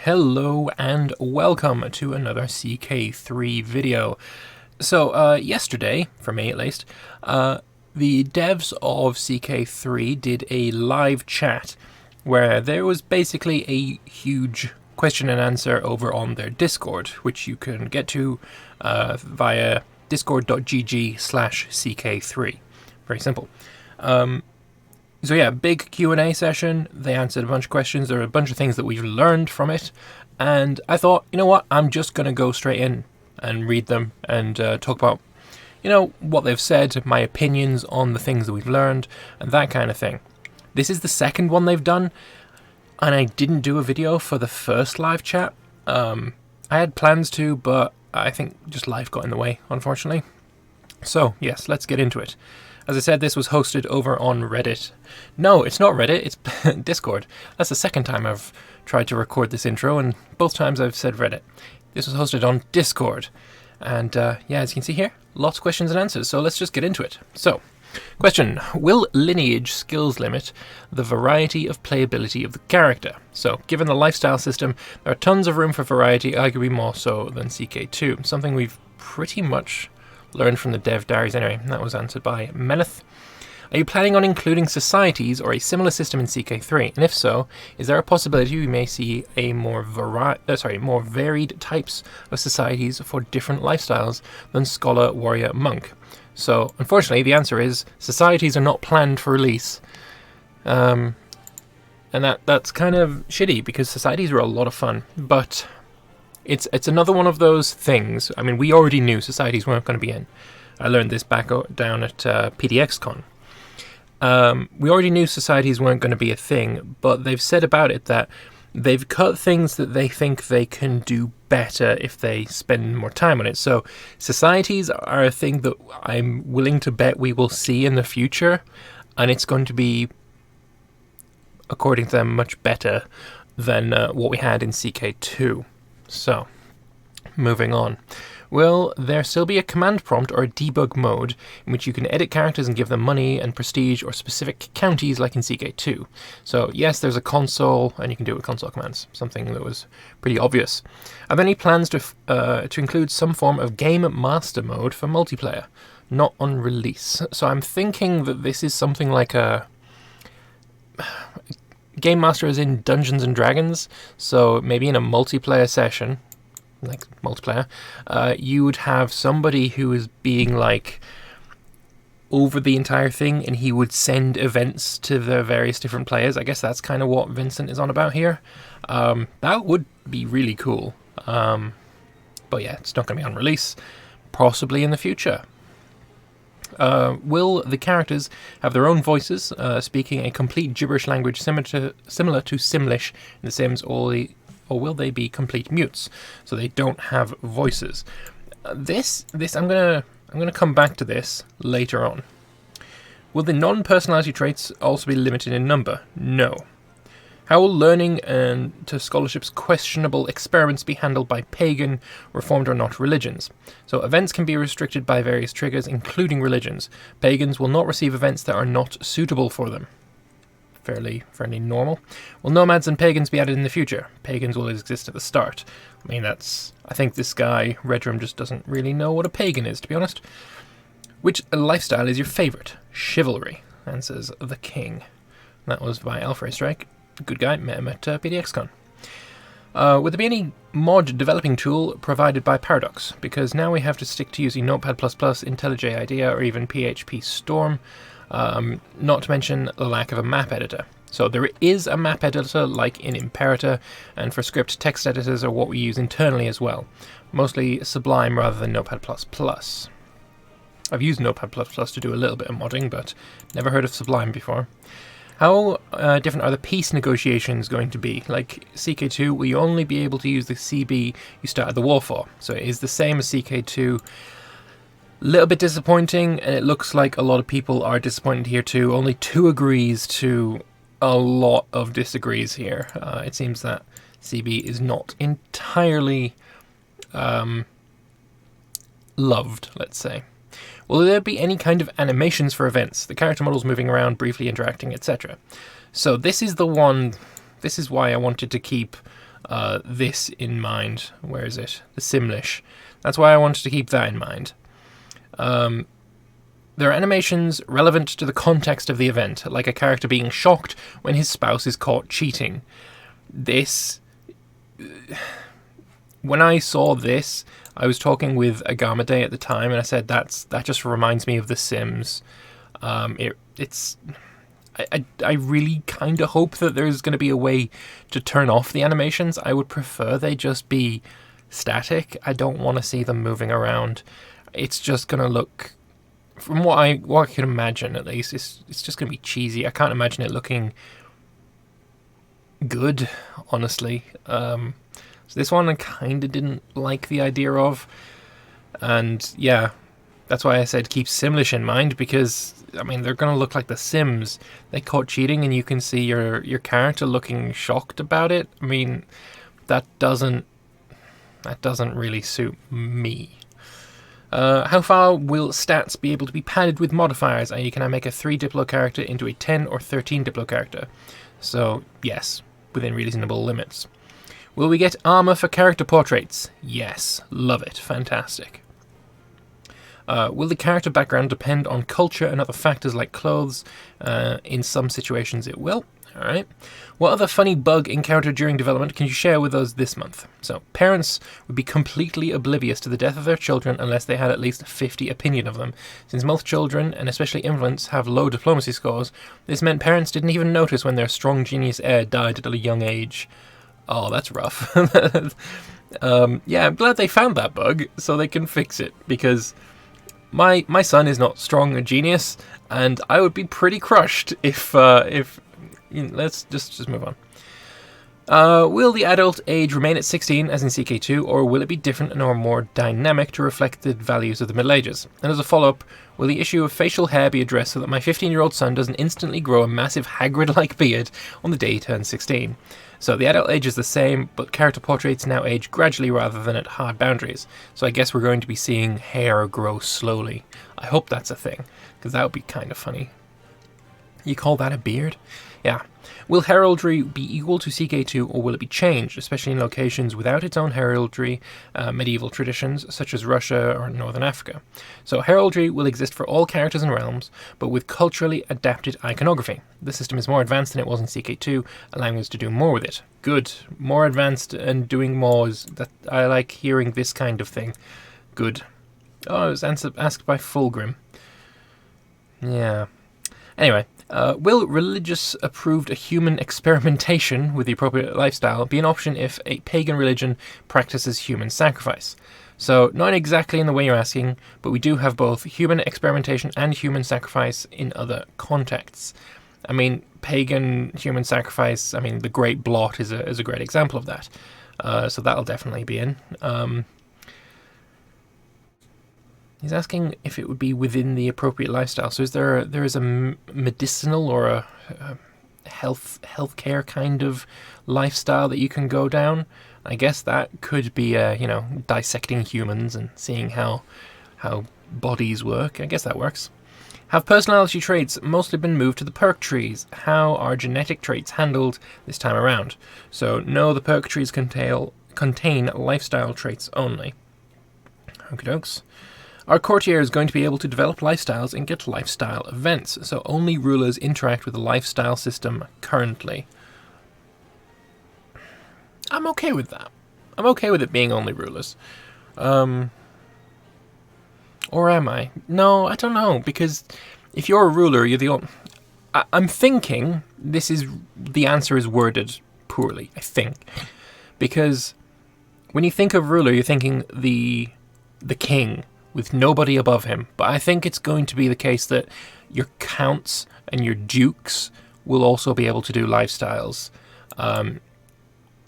Hello and welcome to another CK3 video. So yesterday, for me at least, the devs of CK3 did a live chat where there was basically a huge question and answer over on their Discord, which you can get to via discord.gg/CK3. Very simple. So yeah, big Q&A session. They answered a bunch of questions. There are a bunch of things that we've learned from it. And I thought, you know what, I'm just going to go straight in and read them and talk about, what they've said, my opinions on the things that we've learned, and that kind of thing. This is the second one they've done, and I didn't do a video for the first live chat. I had plans to, but I think just life got in the way, unfortunately. So, yes, let's get into it. As I said, this was hosted over on Reddit. No, it's not Reddit, it's Discord. That's the second time I've tried to record this intro, and both times I've said Reddit. This was hosted on Discord. And as you can see here, lots of questions and answers, so let's just get into it. So, question: will lineage skills limit the variety of playability of the character? So, given the lifestyle system, there are tons of room for variety, arguably more so than CK2, something we've pretty much learned from the dev diaries anyway. That was answered by Meneth. Are you planning on including societies or a similar system in CK3? And if so, is there a possibility we may see a more varied types of societies for different lifestyles than scholar, warrior, monk? So, unfortunately, the answer is societies are not planned for release. And that's kind of shitty because societies are a lot of fun, but It's another one of those things. I mean, we already knew societies weren't going to be in. I learned this back down at PDXCon. We already knew societies weren't going to be a thing, but they've said about it that they've cut things that they think they can do better if they spend more time on it. So societies are a thing that I'm willing to bet we will see in the future, and it's going to be, according to them, much better than what we had in CK2. So, moving on. Will there still be a command prompt or a debug mode in which you can edit characters and give them money and prestige or specific counties like in CK2? So, yes, there's a console, and you can do it with console commands, something that was pretty obvious. Are there any plans to include some form of game master mode for multiplayer? Not on release. So I'm thinking that this is something like a Game Master is in Dungeons and Dragons, so maybe in a multiplayer session, like multiplayer, you would have somebody who is being like over the entire thing, and he would send events to the various different players. I guess that's kind of what Vincent is on about here. That would be really cool. But yeah, it's not going to be on release, possibly in the future. Will the characters have their own voices, speaking a complete gibberish language similar to Simlish in The Sims, or will they be complete mutes, so they don't have voices? This I'm gonna come back to this later on. Will the non-personality traits also be limited in number? No. How will learning and to scholarship's questionable experiments be handled by pagan, reformed or not religions? So events can be restricted by various triggers, including religions. Pagans will not receive events that are not suitable for them. Fairly normal. Will nomads and pagans be added in the future? Pagans will exist at the start. I think this guy, Redrum, just doesn't really know what a pagan is, to be honest. Which lifestyle is your favourite? Chivalry, answers the king. That was by Alfred Strike. Good guy, met him at PDXCon. Would there be any mod developing tool provided by Paradox? Because now we have to stick to using Notepad++, IntelliJ IDEA, or even PHP Storm, not to mention the lack of a map editor. So there is a map editor like in Imperator, and for script text editors are what we use internally as well. Mostly Sublime rather than Notepad++. I've used Notepad++ to do a little bit of modding, but never heard of Sublime before. How different are the peace negotiations going to be? Like CK2, will you only be able to use the CB you started the war for? So it is the same as CK2. A little bit disappointing, and it looks like a lot of people are disappointed here too. Only 2 agrees to a lot of disagrees here. It seems that CB is not entirely loved, let's say. Will there be any kind of animations for events? The character models moving around, briefly interacting, etc. So this is the one, this is why I wanted to keep this in mind. Where is it? The Simlish. That's why I wanted to keep that in mind. There are animations relevant to the context of the event, like a character being shocked when his spouse is caught cheating. This... When I saw this, I was talking with Agamade at the time, and I said that just reminds me of The Sims. I really kind of hope that there's going to be a way to turn off the animations. I would prefer they just be static. I don't want to see them moving around. It's just going to look, from what I can imagine at least, it's just going to be cheesy. I can't imagine it looking good, honestly. So this one I kind of didn't like the idea of, and yeah, that's why I said keep Simlish in mind, because I mean they're gonna look like The Sims. They caught cheating, and you can see your character looking shocked about it. I mean, that doesn't really suit me. How far will stats be able to be padded with modifiers? I.e., can I make a 3 Diplo character into a 10 or 13 Diplo character? So yes, within reasonable limits. Will we get armor for character portraits? Yes. Love it. Fantastic. Will the character background depend on culture and other factors like clothes? In some situations it will. Alright. What other funny bug encountered during development can you share with us this month? So, parents would be completely oblivious to the death of their children unless they had at least 50 opinion of them. Since most children, and especially infants, have low diplomacy scores, this meant parents didn't even notice when their strong genius heir died at a young age. Oh, that's rough. Yeah, I'm glad they found that bug so they can fix it, because my son is not strong or genius, and I would be pretty crushed if let's just move on. Will the adult age remain at 16 as in CK2, or will it be different and or more dynamic to reflect the values of the Middle Ages? And as a follow-up, will the issue of facial hair be addressed so that my 15-year-old son doesn't instantly grow a massive Hagrid-like beard on the day he turns 16? So the adult age is the same, but character portraits now age gradually rather than at hard boundaries. So I guess we're going to be seeing hair grow slowly. I hope that's a thing, because that would be kind of funny. You call that a beard? Yeah. Will heraldry be equal to CK2, or will it be changed, especially in locations without its own heraldry, medieval traditions, such as Russia or Northern Africa? So heraldry will exist for all characters and realms, but with culturally adapted iconography. The system is more advanced than it was in CK2, allowing us to do more with it. Good. More advanced and doing more is that I like hearing this kind of thing. Good. Oh, it was asked by Fulgrim. Yeah. Anyway, will religious approved human experimentation with the appropriate lifestyle be an option if a pagan religion practices human sacrifice? So, not exactly in the way you're asking, but we do have both human experimentation and human sacrifice in other contexts. I mean, pagan human sacrifice, I mean, the Great Blot is a great example of that. So that'll definitely be in. He's asking if it would be within the appropriate lifestyle. So there is a medicinal or a healthcare kind of lifestyle that you can go down. I guess that could be dissecting humans and seeing how bodies work. I guess that works. Have personality traits mostly been moved to the perk trees? How are genetic traits handled this time around? So no, the perk trees contain lifestyle traits only. Okie dokes. Our courtier is going to be able to develop lifestyles and get lifestyle events, so only rulers interact with the lifestyle system currently. I'm okay with that. I'm okay with it being only rulers. Or am I? No, I don't know, because if you're a ruler, you're the only... I'm thinking the answer is worded poorly, I think. Because when you think of ruler, you're thinking the king, with nobody above him. But I think it's going to be the case that your counts and your dukes will also be able to do lifestyles.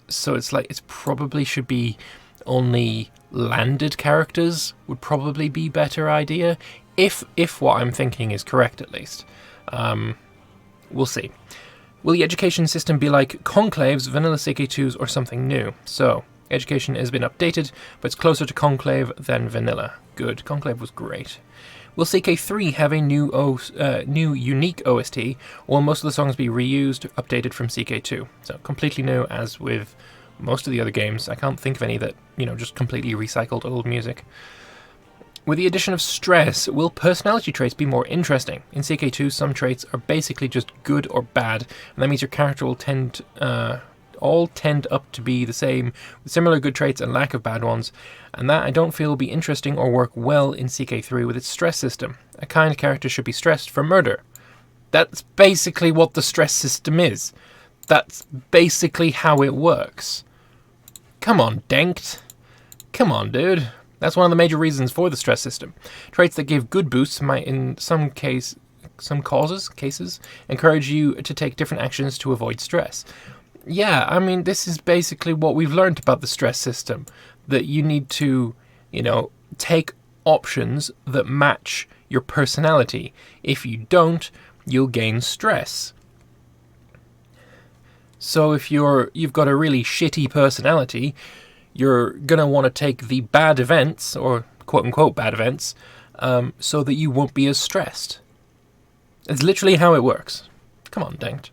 So it's like, it probably should be only landed characters would probably be better idea. If what I'm thinking is correct, at least. We'll see. Will the education system be like Conclave's, Vanilla CK2s, or something new? So, education has been updated, but it's closer to Conclave than Vanilla. Good. Conclave was great. Will CK3 have a new unique OST, or will most of the songs be reused, updated from CK2? So completely new, as with most of the other games. I can't think of any that, just completely recycled old music. With the addition of stress, will personality traits be more interesting? In CK2, some traits are basically just good or bad, and that means your character will all tend up to be the same, with similar good traits and lack of bad ones, and that I don't feel will be interesting or work well in CK3 with its stress system. A kind character should be stressed for murder. That's basically what the stress system is. That's basically how it works. Come on, Denked. Come on, dude. That's one of the major reasons for the stress system. Traits that give good boosts might, in some cases, encourage you to take different actions to avoid stress. Yeah, I mean, this is basically what we've learned about the stress system. That you need to, take options that match your personality. If you don't, you'll gain stress. So if you've got a really shitty personality, you're going to want to take the bad events, or quote-unquote bad events, so that you won't be as stressed. It's literally how it works. Come on, Denked.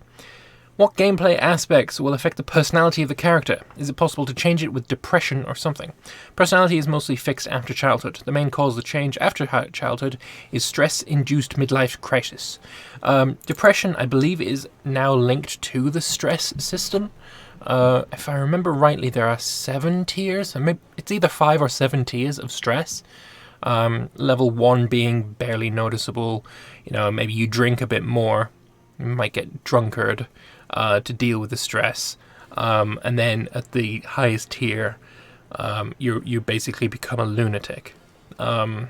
What gameplay aspects will affect the personality of the character? Is it possible to change it with depression or something? Personality is mostly fixed after childhood. The main cause of the change after childhood is stress-induced midlife crisis. Depression, I believe, is now linked to the stress system. If I remember rightly, there are 7 tiers. It's either 5 or 7 tiers of stress. Level 1 being barely noticeable. Maybe you drink a bit more. You might get drunkard to deal with the stress. And then at the highest tier, you basically become a lunatic. And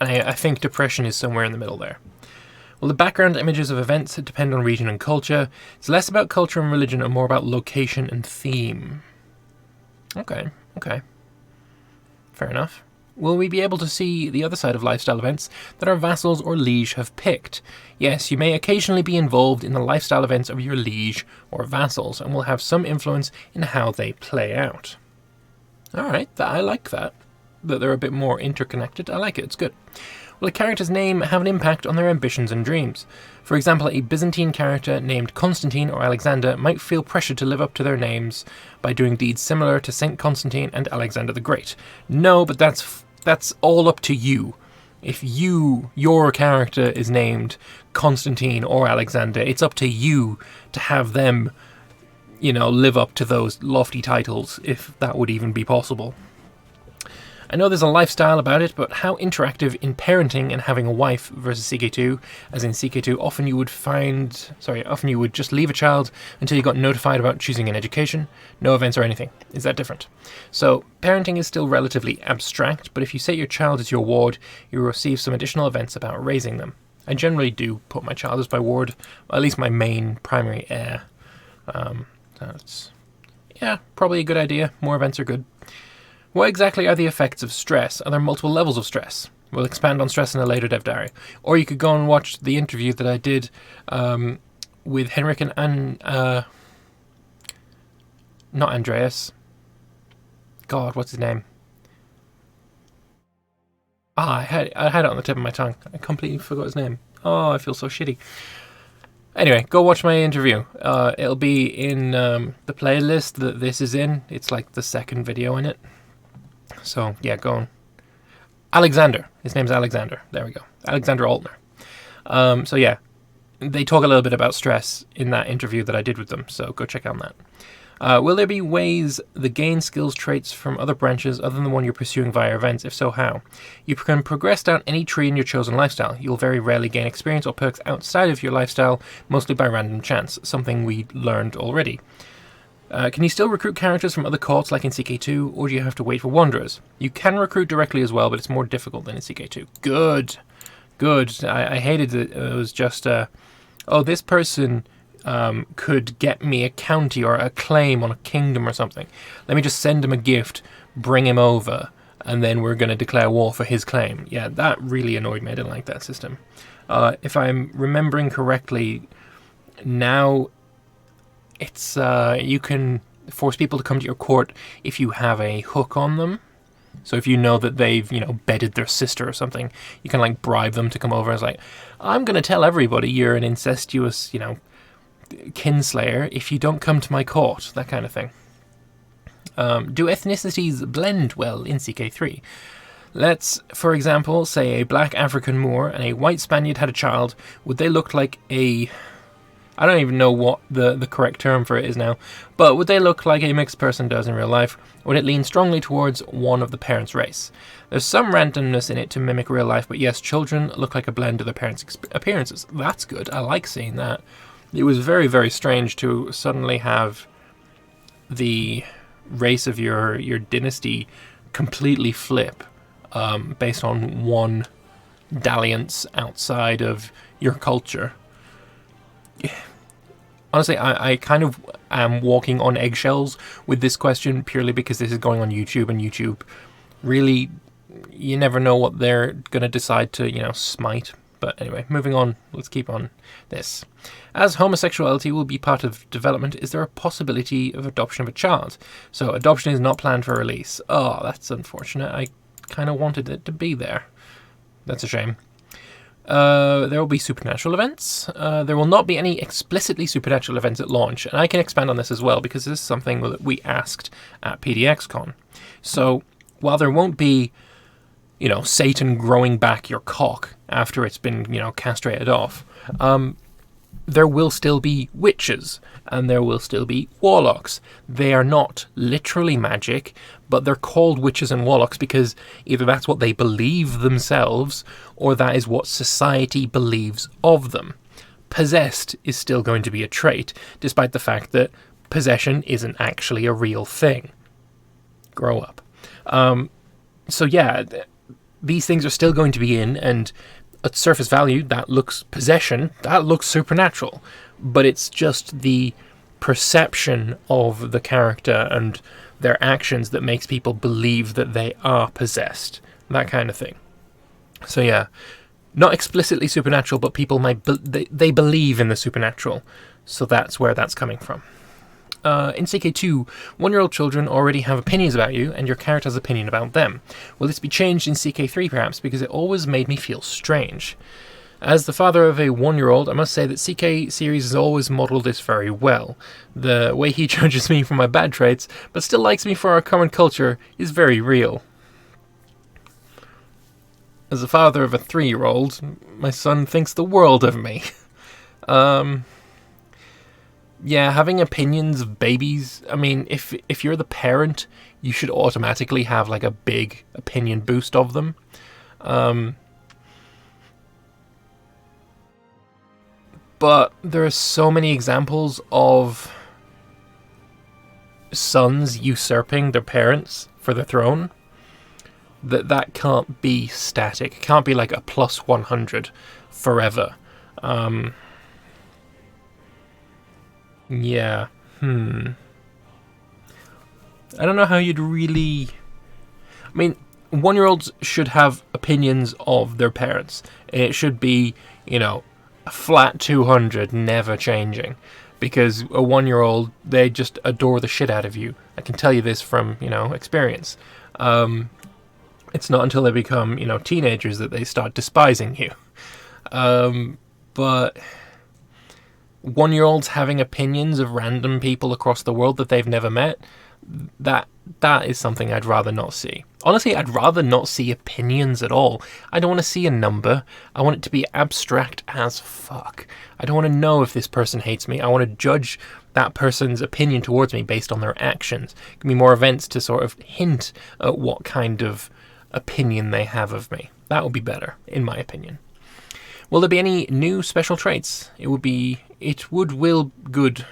I think depression is somewhere in the middle there. Well, the background images of events depend on region and culture. It's less about culture and religion and more about location and theme. Okay. Fair enough. Will we be able to see the other side of lifestyle events that our vassals or liege have picked? Yes, you may occasionally be involved in the lifestyle events of your liege or vassals and will have some influence in how they play out. Alright, I like that they're a bit more interconnected. I like it, it's good. Will a character's name have an impact on their ambitions and dreams? For example, a Byzantine character named Constantine or Alexander might feel pressured to live up to their names by doing deeds similar to Saint Constantine and Alexander the Great. No, but that's all up to you. If your character is named Constantine or Alexander, it's up to you to have them, live up to those lofty titles, if that would even be possible. I know there's a lifestyle about it, but how interactive in parenting and having a wife versus CK2, as in CK2, often you would just leave a child until you got notified about choosing an education, no events or anything. Is that different? So, parenting is still relatively abstract, but if you set your child as your ward, you will receive some additional events about raising them. I generally do put my child as my ward, at least my main primary heir. That's probably a good idea. More events are good. What exactly are the effects of stress? Are there multiple levels of stress? We'll expand on stress in a later dev diary. Or you could go and watch the interview that I did with Henrik and not Andreas. God, what's his name? I had it on the tip of my tongue. I completely forgot his name. Oh, I feel so shitty. Anyway, go watch my interview. It'll be in the playlist that this is in. It's like the second video in it. So, yeah, go on. Alexander. His name's Alexander. There we go. Alexander Altner. So, yeah. They talk a little bit about stress in that interview that I did with them. So, go check out that. Will there be ways to gain skills traits from other branches other than the one you're pursuing via events? If so, how? You can progress down any tree in your chosen lifestyle. You'll very rarely gain experience or perks outside of your lifestyle, mostly by random chance, something we learned already. Can you still recruit characters from other courts like in CK2, or do you have to wait for Wanderers? You can recruit directly as well, but it's more difficult than in CK2. Good. I hated that it was just, this person could get me a county or a claim on a kingdom or something. Let me just send him a gift, bring him over, and then we're going to declare war for his claim. Yeah, that really annoyed me. I didn't like that system. If I'm remembering correctly, now it's you can force people to come to your court if you have a hook on them. So if you know that they've, bedded their sister or something, you can, bribe them to come over. It's like, I'm going to tell everybody you're an incestuous, kinslayer if you don't come to my court, that kind of thing. Do ethnicities blend well in CK3? Let's, for example, say a black African Moor and a white Spaniard had a child. Would they look like a... I don't even know what the correct term for it is now, but would they look like a mixed person does in real life? Would it lean strongly towards one of the parents' race? There's some randomness in it to mimic real life, but yes, children look like a blend of their parents' appearances. That's good. I like seeing that. It was very, very strange to suddenly have the race of your dynasty completely flip based on one dalliance outside of your culture. Honestly, I kind of am walking on eggshells with this question purely because this is going on YouTube, and YouTube really, you never know what they're going to decide to, smite. But anyway, moving on, let's keep on this. As homosexuality will be part of development, is there a possibility of adoption of a child? So adoption is not planned for release. Oh, that's unfortunate. I kind of wanted it to be there. That's a shame. There will be supernatural events. There will not be any explicitly supernatural events at launch, and I can expand on this as well because this is something that we asked at PDXCon. So while there won't be, Satan growing back your cock after it's been, castrated off, there will still be witches, and there will still be warlocks. They are not literally magic, but they're called witches and warlocks because either that's what they believe themselves, or that is what society believes of them. Possessed is still going to be a trait, despite the fact that possession isn't actually a real thing. Grow up. So yeah, these things are still going to be in, and at surface value, that looks possession, that looks supernatural, but it's just the perception of the character and their actions that makes people believe that they are possessed, that kind of thing. So yeah, not explicitly supernatural, but people they believe in the supernatural, so that's where that's coming from. In CK2, 1-year-old children already have opinions about you, and your character has an opinion about them. Will this be changed in CK3 perhaps, because it always made me feel strange? As the father of a 1-year-old, I must say that CK series has always modelled this very well. The way he judges me for my bad traits, but still likes me for our current culture, is very real. As the father of a 3-year-old, my son thinks the world of me. Yeah, having opinions of babies, I mean, if you're the parent, you should automatically have like a big opinion boost of them. But there are so many examples of sons usurping their parents for the throne that can't be static. It can't be like a plus 100 forever. Yeah. I don't know how you'd really... I mean, 1-year-olds should have opinions of their parents. It should be, a flat 200, never changing. Because a 1-year-old, they just adore the shit out of you. I can tell you this from, experience. It's not until they become, teenagers that they start despising you. But 1-year-olds having opinions of random people across the world that they've never met, that is something I'd rather not see. Honestly, I'd rather not see opinions at all. I don't want to see a number. I want it to be abstract as fuck. I don't want to know if this person hates me. I want to judge that person's opinion towards me based on their actions. Give me more events to sort of hint at what kind of opinion they have of me. That would be better, in my opinion. Will there be any new special traits? It would will good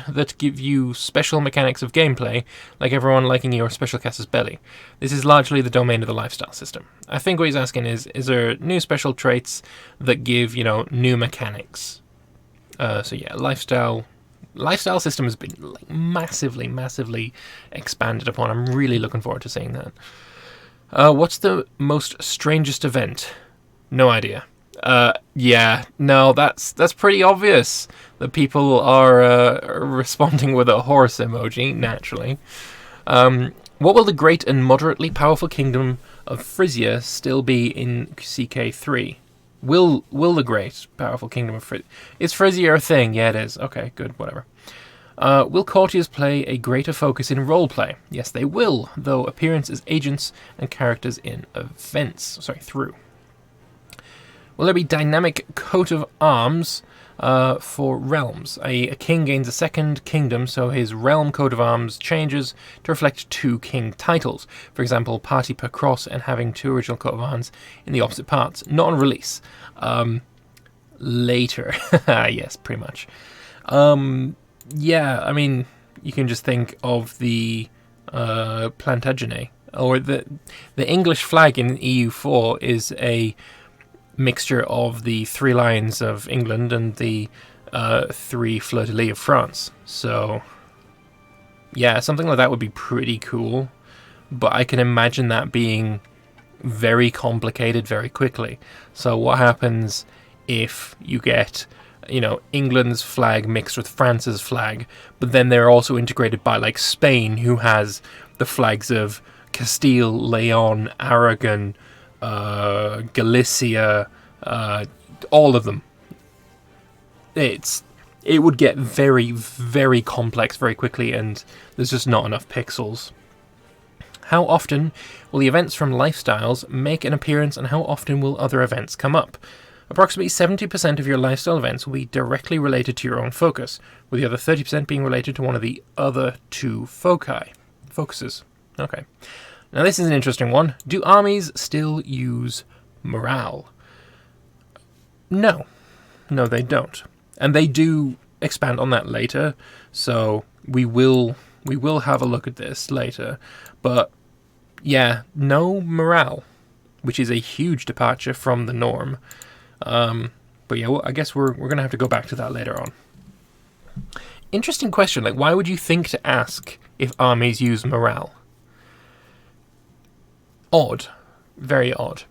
that give you special mechanics of gameplay, like everyone liking your special cast's belly. This is largely the domain of the lifestyle system. I think what he's asking is there new special traits that give, new mechanics? So yeah, lifestyle system has been like massively expanded upon. I'm really looking forward to seeing that. What's the most strangest event? No idea. Yeah, no, that's pretty obvious that people are responding with a horse emoji, naturally. What will the great and moderately powerful kingdom of Frisia still be in CK3? Will the great powerful kingdom of Frisia... Is Frisia a thing? Yeah, it is. Okay, good, whatever. Will courtiers play a greater focus in roleplay? Yes, they will, though appearance as agents and characters in events. Through. Will there be dynamic coat of arms for realms? A king gains a second kingdom, so his realm coat of arms changes to reflect 2 king titles. For example, party per cross and having 2 original coat of arms in the opposite parts. Not on release. Later. Yes, pretty much. Yeah, I mean, you can just think of the Plantagenet, or the English flag in EU4 is a mixture of the 3 lions of England and the 3 fleur-de-lis of France. So, yeah, something like that would be pretty cool, but I can imagine that being very complicated very quickly. So what happens if you get, England's flag mixed with France's flag, but then they're also integrated by, like, Spain, who has the flags of Castile, Leon, Aragon, Galicia, all of them. It would get very, very complex very quickly, and there's just not enough pixels. How often will the events from lifestyles make an appearance, and how often will other events come up? Approximately 70% of your lifestyle events will be directly related to your own focus, with the other 30% being related to one of the other 2 focuses. Okay. Now this is an interesting one. Do armies still use morale? No. No, they don't. And they do expand on that later, so we will have a look at this later. But yeah, no morale, which is a huge departure from the norm. But yeah, well, I guess we're going to have to go back to that later on. Interesting question. Like, why would you think to ask if armies use morale? Odd. Very odd.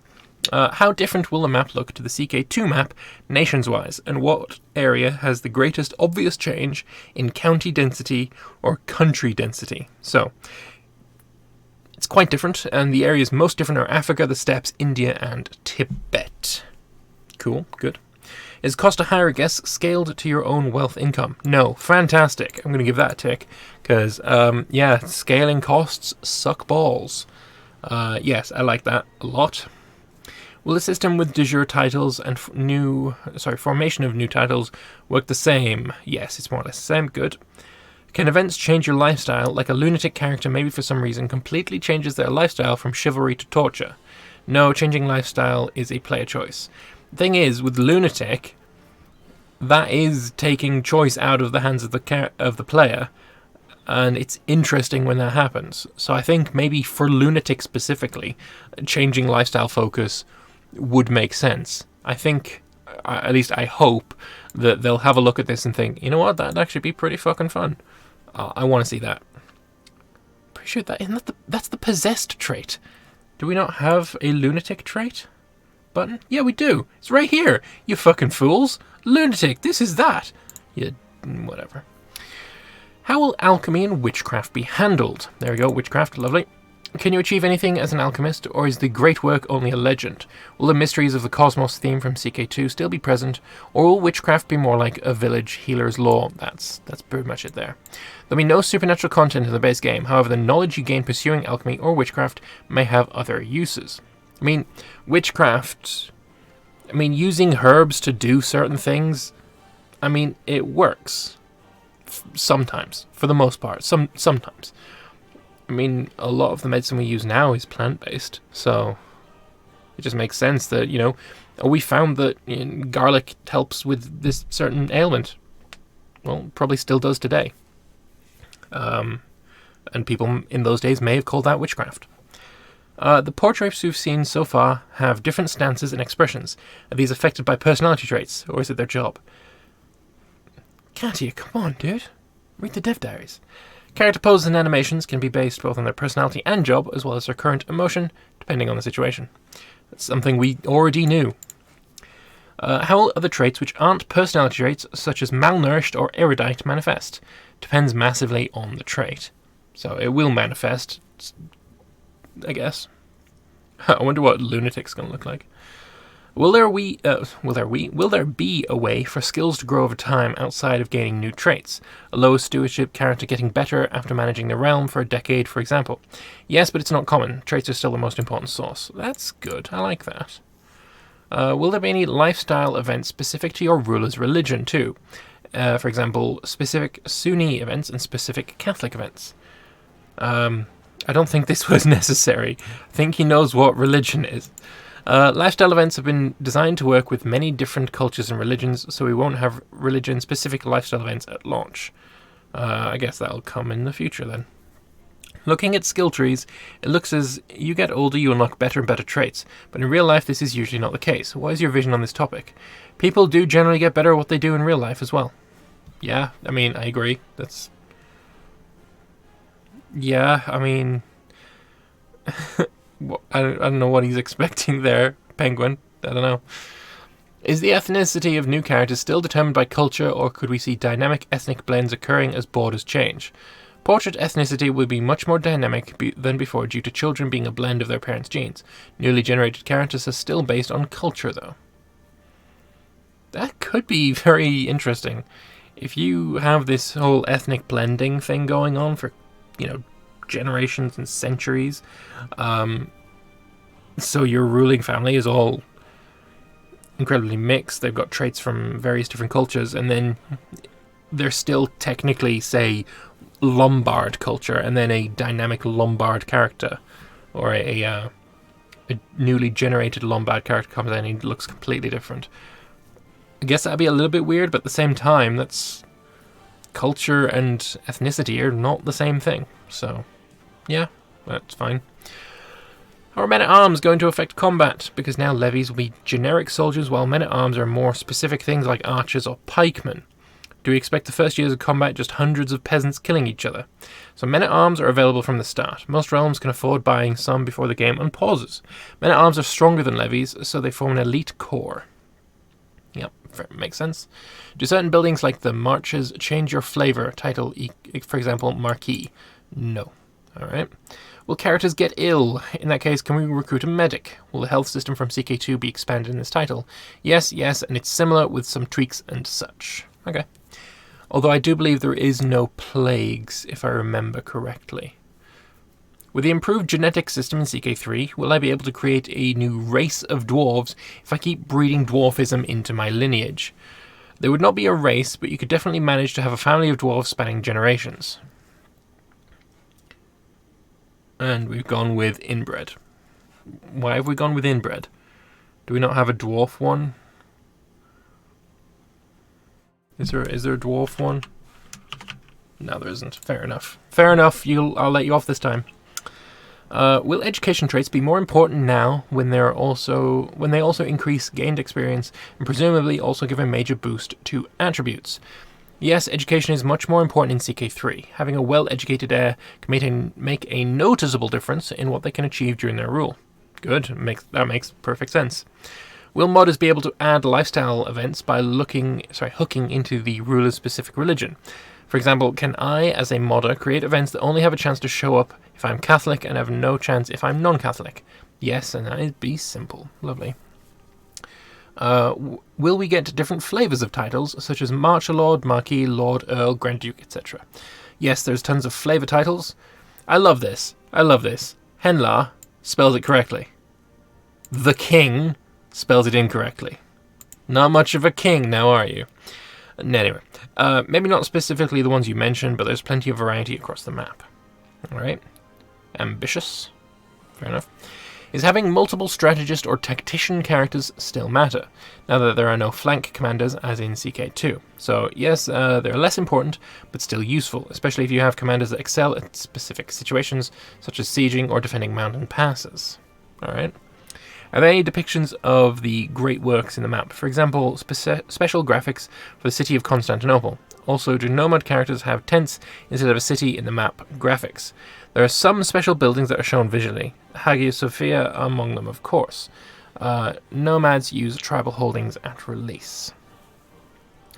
How different will the map look to the CK2 map, nations-wise, and what area has the greatest obvious change in county density or country density? So, it's quite different, and the areas most different are Africa, the steppes, India, and Tibet. Cool, good. Is cost a higher guess scaled to your own wealth income? No. Fantastic. I'm going to give that a tick, because, yeah, scaling costs suck balls. Yes, I like that a lot. Will the system with de jure titles and formation of new titles work the same? Yes, it's more or less the same. Good. Can events change your lifestyle, like a lunatic character maybe for some reason completely changes their lifestyle from chivalry to torture? No, changing lifestyle is a player choice. The thing is, with lunatic, that is taking choice out of the hands of the player, and it's interesting when that happens. So I think maybe for lunatic specifically, changing lifestyle focus would make sense. I think, at least I hope, that they'll have a look at this and think, you know what, that'd actually be pretty fucking fun. I want to see that. Pretty sure that's the possessed trait. Do we not have a lunatic trait button? Yeah, we do. It's right here. You fucking fools. Lunatic, this is that. Yeah, whatever. How will alchemy and witchcraft be handled? There we go, witchcraft, lovely. Can you achieve anything as an alchemist, or is the great work only a legend? Will the mysteries of the cosmos theme from CK2 still be present, or will witchcraft be more like a village healer's lore? That's pretty much it there. There'll be no supernatural content in the base game, however the knowledge you gain pursuing alchemy or witchcraft may have other uses. I mean, witchcraft... using herbs to do certain things, it works. Sometimes. For the most part. Sometimes. A lot of the medicine we use now is plant-based, so it just makes sense that, we found that garlic helps with this certain ailment. Well, probably still does today. And people in those days may have called that witchcraft. The portraits we've seen so far have different stances and expressions. Are these affected by personality traits, or is it their job? Katia, come on, dude. Read the dev diaries. Character poses and animations can be based both on their personality and job, as well as their current emotion, depending on the situation. That's something we already knew. How will other traits which aren't personality traits, such as malnourished or erudite, manifest? Depends massively on the trait. So it will manifest, I guess. I wonder what lunatic's going to look like. Will there be a way for skills to grow over time outside of gaining new traits? A low stewardship character getting better after managing the realm for a decade, for example. Yes, but it's not common. Traits are still the most important source. That's good. I like that. Will there be any lifestyle events specific to your ruler's religion too? For example, specific Sunni events and specific Catholic events. I don't think this was necessary. I think he knows what religion is. Lifestyle events have been designed to work with many different cultures and religions, so we won't have religion-specific lifestyle events at launch. I guess that'll come in the future then. Looking at skill trees, it looks as you get older you unlock better and better traits, but in real life this is usually not the case. What is your vision on this topic? People do generally get better at what they do in real life as well. Yeah, I mean, I agree. Yeah, I mean... I don't know what he's expecting there, Penguin. I don't know. Is the ethnicity of new characters still determined by culture, or could we see dynamic ethnic blends occurring as borders change? Portrait ethnicity will be much more dynamic than before due to children being a blend of their parents' genes. Newly generated characters are still based on culture, though. That could be very interesting. If you have this whole ethnic blending thing going on for, generations and centuries, so your ruling family is all incredibly mixed. They've got traits from various different cultures, and then they're still technically, say, Lombard culture, and then a dynamic Lombard character, or a newly generated Lombard character comes in and he looks completely different. I guess that'd be a little bit weird, but at the same time, that's culture and ethnicity are not the same thing. So, yeah, that's fine. How are men-at-arms going to affect combat? Because now levies will be generic soldiers, while men-at-arms are more specific things like archers or pikemen. Do we expect the first years of combat just hundreds of peasants killing each other? So men-at-arms are available from the start. Most realms can afford buying some before the game unpauses. Men-at-arms are stronger than levies, so they form an elite corps. Yep, makes sense. Do certain buildings like the marches change your flavor title, for example, marquis? No. Alright. Will characters get ill? In that case, can we recruit a medic? Will the health system from CK2 be expanded in this title? Yes, and it's similar with some tweaks and such. Okay. Although I do believe there is no plagues, if I remember correctly. With the improved genetic system in CK3, will I be able to create a new race of dwarves if I keep breeding dwarfism into my lineage? There would not be a race, but you could definitely manage to have a family of dwarves spanning generations. And we've gone with inbred. Why have we gone with inbred? Do we not have a dwarf one? Is there a dwarf one? No, there isn't. Fair enough. I'll let you off this time. Will education traits be more important now when they also increase gained experience and presumably also give a major boost to attributes? Yes, education is much more important in CK3. Having a well-educated heir can make a noticeable difference in what they can achieve during their rule. Good, that makes perfect sense. Will modders be able to add lifestyle events by hooking into the ruler's specific religion? For example, can I, as a modder, create events that only have a chance to show up if I'm Catholic and have no chance if I'm non-Catholic? Yes, and that'd be simple. Lovely. Will we get different flavours of titles, such as Marcher Lord, Marquis, Lord, Earl, Grand Duke, etc.? Yes, there's tons of flavour titles. I love this. Henlar spells it correctly. The King spells it incorrectly. Not much of a king now, are you? Anyway, maybe not specifically the ones you mentioned, but there's plenty of variety across the map. Alright. Ambitious. Fair enough. Is having multiple strategist or tactician characters still matter, now that there are no flank commanders as in CK2? So yes, they're less important, but still useful, especially if you have commanders that excel at specific situations, such as sieging or defending mountain passes. Alright. Are there any depictions of the great works in the map? For example, special graphics for the city of Constantinople. Also, do nomad characters have tents instead of a city in the map graphics? There are some special buildings that are shown visually. Hagia Sophia among them, of course. Nomads use tribal holdings at release.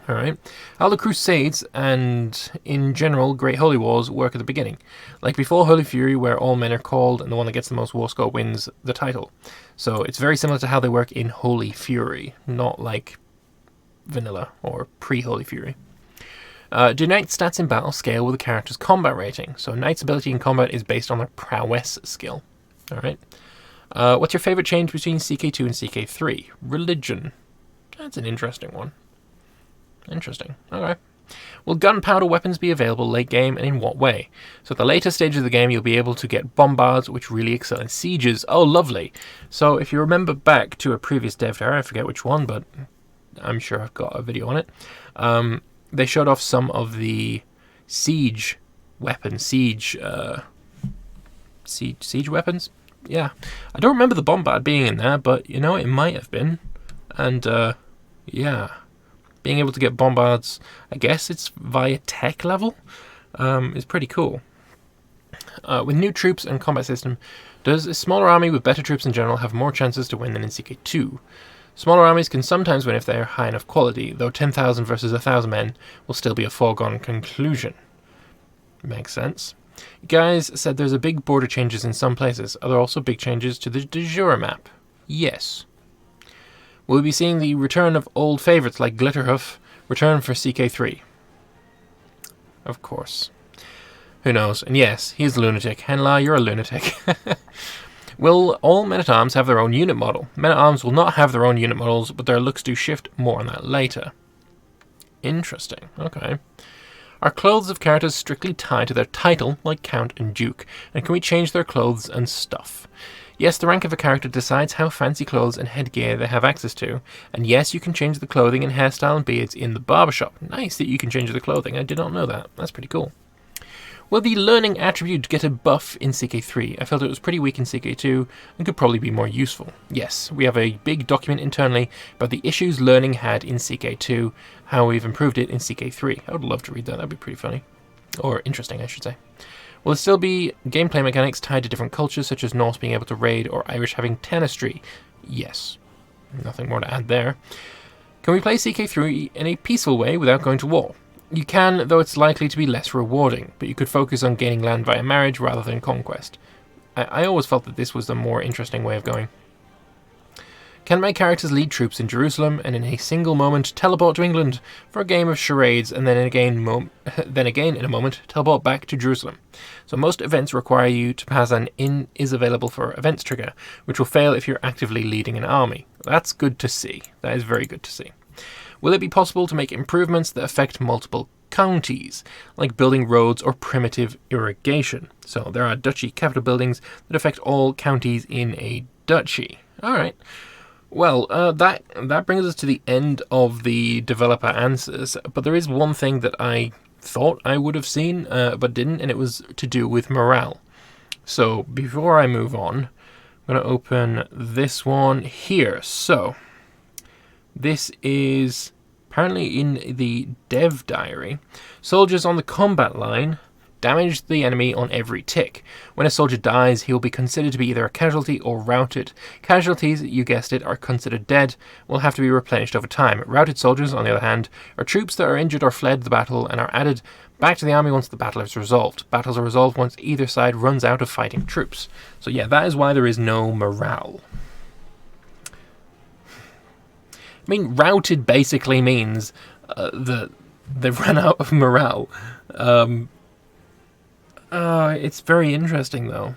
Alright. How the Crusades and, in general, Great Holy Wars work at the beginning. Like before Holy Fury, where all men are called and the one that gets the most war score wins the title. So it's very similar to how they work in Holy Fury, not like vanilla or pre-Holy Fury. Do Knight stats in battle scale with a character's combat rating? So Knight's ability in combat is based on their prowess skill. Alright. What's your favourite change between CK2 and CK3? Religion. That's an interesting one. Interesting. Okay. Will gunpowder weapons be available late game, and in what way? So at the later stages of the game, you'll be able to get bombards, which really excel in sieges. Oh, lovely. So if you remember back to a previous dev tower, I forget which one, but I'm sure I've got a video on it. They showed off some of the siege weapons, siege weapons. Yeah, I don't remember the bombard being in there, but you know, it might have been. And yeah. Being able to get bombards, I guess it's via tech level, is pretty cool. With new troops and combat system, does a smaller army with better troops in general have more chances to win than in CK2? Smaller armies can sometimes win if they are high enough quality, though 10,000 versus 1,000 men will still be a foregone conclusion. Makes sense. Guys said there's a big border changes in some places. Are there also big changes to the de jure map? Yes. Will we be seeing the return of old favourites like Glitterhoof return for CK3? Of course. Who knows? And yes, he's a lunatic. Henla, you're a lunatic. Will all men-at-arms have their own unit model? Men-at-arms will not have their own unit models, but their looks do shift. More on that later. Interesting. Okay. Are clothes of characters strictly tied to their title, like Count and Duke? And can we change their clothes and stuff? Yes, the rank of a character decides how fancy clothes and headgear they have access to. And yes, you can change the clothing and hairstyle and beards in the barbershop. Nice that you can change the clothing. I did not know that. That's pretty cool. Will the learning attribute get a buff in CK3? I felt it was pretty weak in CK2 and could probably be more useful. Yes, we have a big document internally about the issues learning had in CK2, how we've improved it in CK3. I would love to read that. That'd be pretty funny. Or interesting, I should say. Will there still be gameplay mechanics tied to different cultures, such as Norse being able to raid or Irish having tenestry? Yes. Nothing more to add there. Can we play CK3 in a peaceful way without going to war? You can, though it's likely to be less rewarding, but you could focus on gaining land via marriage rather than conquest. I always felt that this was the more interesting way of going. Can my characters lead troops in Jerusalem and in a single moment teleport to England for a game of charades and then again in a moment teleport back to Jerusalem? So most events require you to pass an in is available for events trigger, which will fail if you're actively leading an army. That's good to see. That is very good to see. Will it be possible to make improvements that affect multiple counties, like building roads or primitive irrigation? So there are duchy capital buildings that affect all counties in a duchy. Alright. Well, that brings us to the end of the developer answers, but there is one thing that I thought I would have seen, but didn't, and it was to do with morale. So, before I move on, I'm going to open this one here. So, this is apparently in the dev diary. Soldiers on the combat line damage the enemy on every tick. When a soldier dies, he will be considered to be either a casualty or routed. Casualties, you guessed it, are considered dead, will have to be replenished over time. Routed soldiers, on the other hand, are troops that are injured or fled the battle and are added back to the army once the battle is resolved. Battles are resolved once either side runs out of fighting troops. So yeah, that is why there is no morale. I mean, routed basically means that they've run out of morale. It's very interesting, though.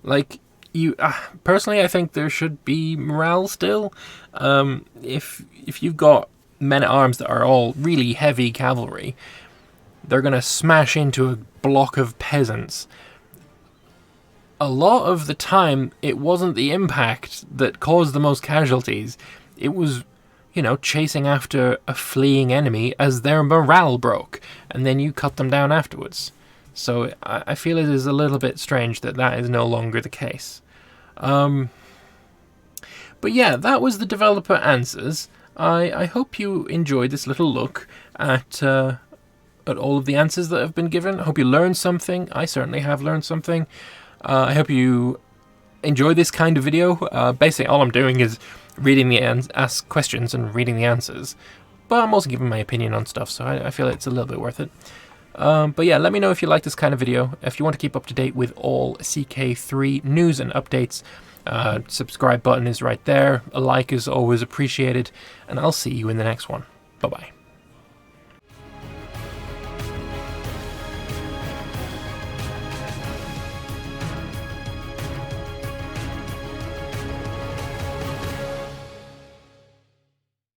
Like, personally, I think there should be morale still. If you've got men-at-arms that are all really heavy cavalry, they're going to smash into a block of peasants. A lot of the time, it wasn't the impact that caused the most casualties. It was, chasing after a fleeing enemy as their morale broke, and then you cut them down afterwards. So I feel it is a little bit strange that is no longer the case. But yeah, that was the developer answers. I hope you enjoyed this little look at all of the answers that have been given. I hope you learned something. I certainly have learned something. I hope you enjoy this kind of video. Basically, all I'm doing is reading the ask questions and reading the answers. but I'm also giving my opinion on stuff, so I feel it's a little bit worth it. But yeah, let me know if you like this kind of video. If you want to keep up to date with all CK3 news and updates, subscribe button is right there. A like is always appreciated, and I'll see you in the next one. Bye-bye.